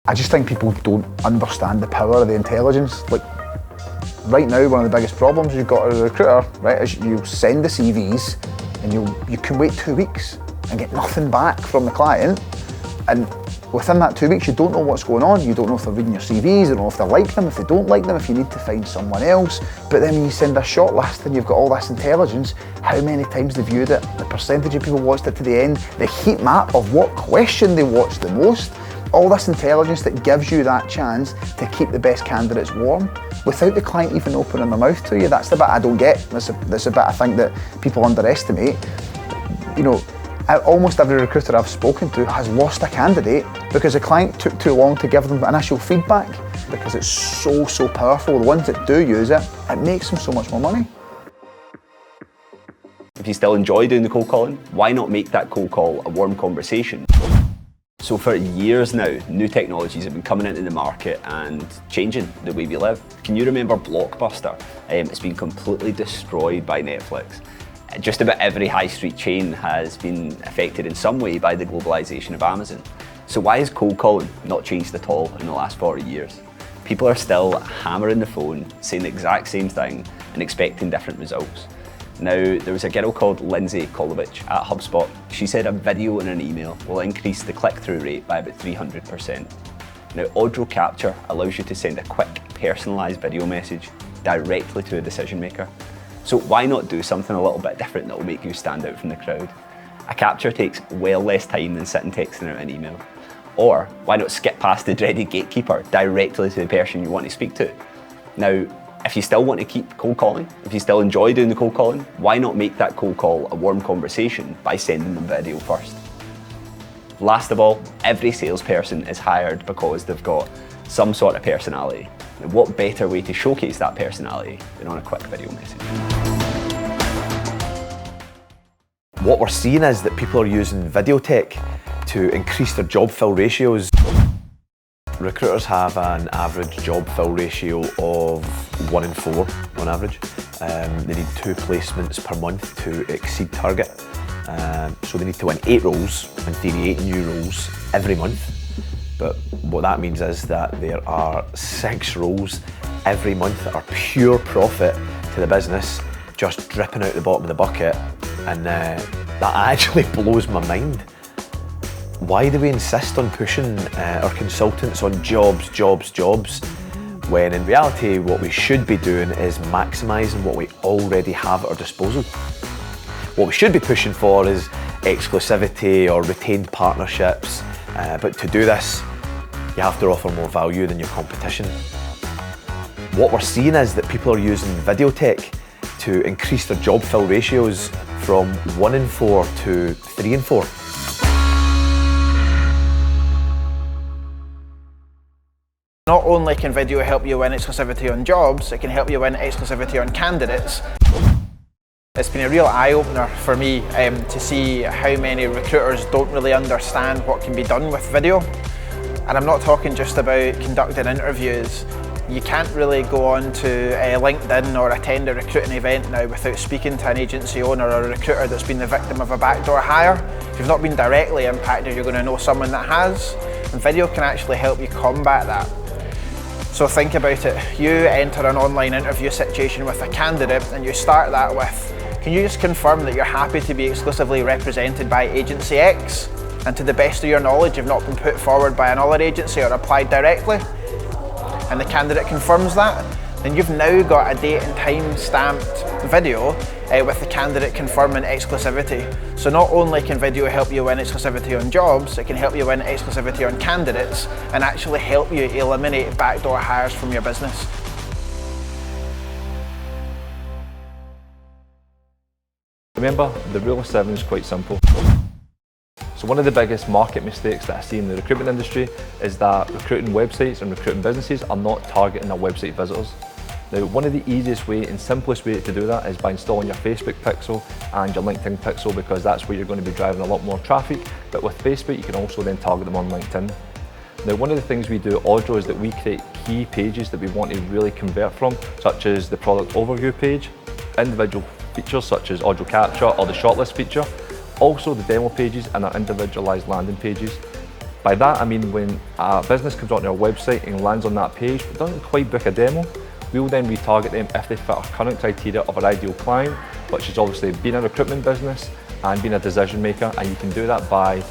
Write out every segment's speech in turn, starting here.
I just think people don't understand the power of the intelligence. Like, right now, one of the biggest problems you've got as a recruiter, right, is you send the CVs and you can wait 2 weeks and get nothing back from the client. And within that 2 weeks, you don't know what's going on. You don't know if they're reading your CVs, you don't know if they like them, if they don't like them, if you need to find someone else. But then when you send a shortlist and you've got all this intelligence, how many times they viewed it, the percentage of people watched it to the end, the heat map of what question they watched the most, all this intelligence that gives you that chance to keep the best candidates warm without the client even opening their mouth to you. That's the bit I don't get. That's a bit I think that people underestimate. You know, almost every recruiter I've spoken to has lost a candidate because the client took too long to give them initial feedback, because it's so powerful. The ones that do use it, it makes them so much more money. If you still enjoy doing the cold calling, why not make that cold call a warm conversation? So for years now, new technologies have been coming into the market and changing the way we live. Can you remember Blockbuster? It's been completely destroyed by Netflix. Just about every high street chain has been affected in some way by the globalization of Amazon. So why has cold calling not changed at all in the last 40 years? People are still hammering the phone, saying the exact same thing and expecting different results. Now, there was a girl called Lindsay Kolovich at HubSpot. She said a video and an email will increase the click-through rate by about 300%. Now, Audio Capture allows you to send a quick, personalised video message directly to a decision maker. So why not do something a little bit different that will make you stand out from the crowd? A capture takes well less time than sitting texting out an email. Or why not skip past the dreaded gatekeeper directly to the person you want to speak to? Now, if you still want to keep cold calling, if you still enjoy doing the cold calling, why not make that cold call a warm conversation by sending them video first? Last of all, every salesperson is hired because they've got some sort of personality. Now, what better way to showcase that personality than on a quick video message? What we're seeing is that people are using video tech to increase their job fill ratios. Recruiters have an average job fill ratio of 1 in 4 on average. They need 2 placements per month to exceed target. So they need to win 8 roles, in theory 8 new roles every month. But what that means is that there are 6 roles every month that are pure profit to the business, just dripping out the bottom of the bucket, and that actually blows my mind. Why do we insist on pushing our consultants on jobs, when in reality what we should be doing is maximising what we already have at our disposal? What we should be pushing for is exclusivity or retained partnerships, but to do this, you have to offer more value than your competition. What we're seeing is that people are using video tech to increase their job fill ratios from 1 in 4 to 3 in 4. Not only can video help you win exclusivity on jobs, it can help you win exclusivity on candidates. It's been a real eye-opener for me to see how many recruiters don't really understand what can be done with video. And I'm not talking just about conducting interviews. You can't really go on to LinkedIn or attend a recruiting event now without speaking to an agency owner or a recruiter that's been the victim of a backdoor hire. If you've not been directly impacted, you're going to know someone that has. And video can actually help you combat that. So think about it. You enter an online interview situation with a candidate and you start that with, can you just confirm that you're happy to be exclusively represented by agency X? And to the best of your knowledge, you've not been put forward by another agency or applied directly? And the candidate confirms that, then you've now got a date and time stamped video with the candidate confirming exclusivity. So not only can video help you win exclusivity on jobs, it can help you win exclusivity on candidates and actually help you eliminate backdoor hires from your business. Remember, the rule of 7 is quite simple. So one of the biggest market mistakes that I see in the recruitment industry is that recruiting websites and recruiting businesses are not targeting their website visitors. Now, one of the easiest way and simplest way to do that is by installing your Facebook pixel and your LinkedIn pixel, because that's where you're going to be driving a lot more traffic. But with Facebook, you can also then target them on LinkedIn. Now, one of the things we do at Odro is that we create key pages that we want to really convert from, such as the product overview page, individual features such as Audio Capture or the shortlist feature, also the demo pages and our individualized landing pages. By that I mean when a business comes onto our website and lands on that page but doesn't quite book a demo, we will then retarget them if they fit our current criteria of our ideal client, which is obviously being a recruitment business and being a decision maker, and you can do that by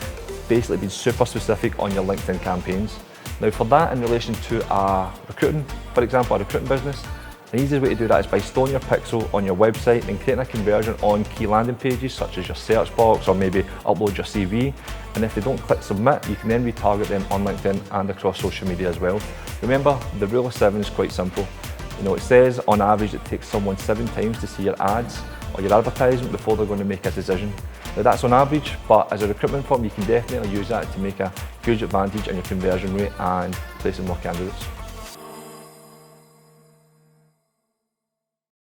basically being super specific on your LinkedIn campaigns. Now for that, in relation to a recruiting, for example, a recruiting business, the easiest way to do that is by storing your pixel on your website and creating a conversion on key landing pages such as your search box, or maybe upload your CV. And if they don't click submit, you can then retarget them on LinkedIn and across social media as well. Remember, the rule of 7 is quite simple. You know, it says on average it takes someone 7 times to see your ads or your advertisement before they're going to make a decision. Now that's on average, but as a recruitment firm you can definitely use that to make a huge advantage in your conversion rate and placing more candidates.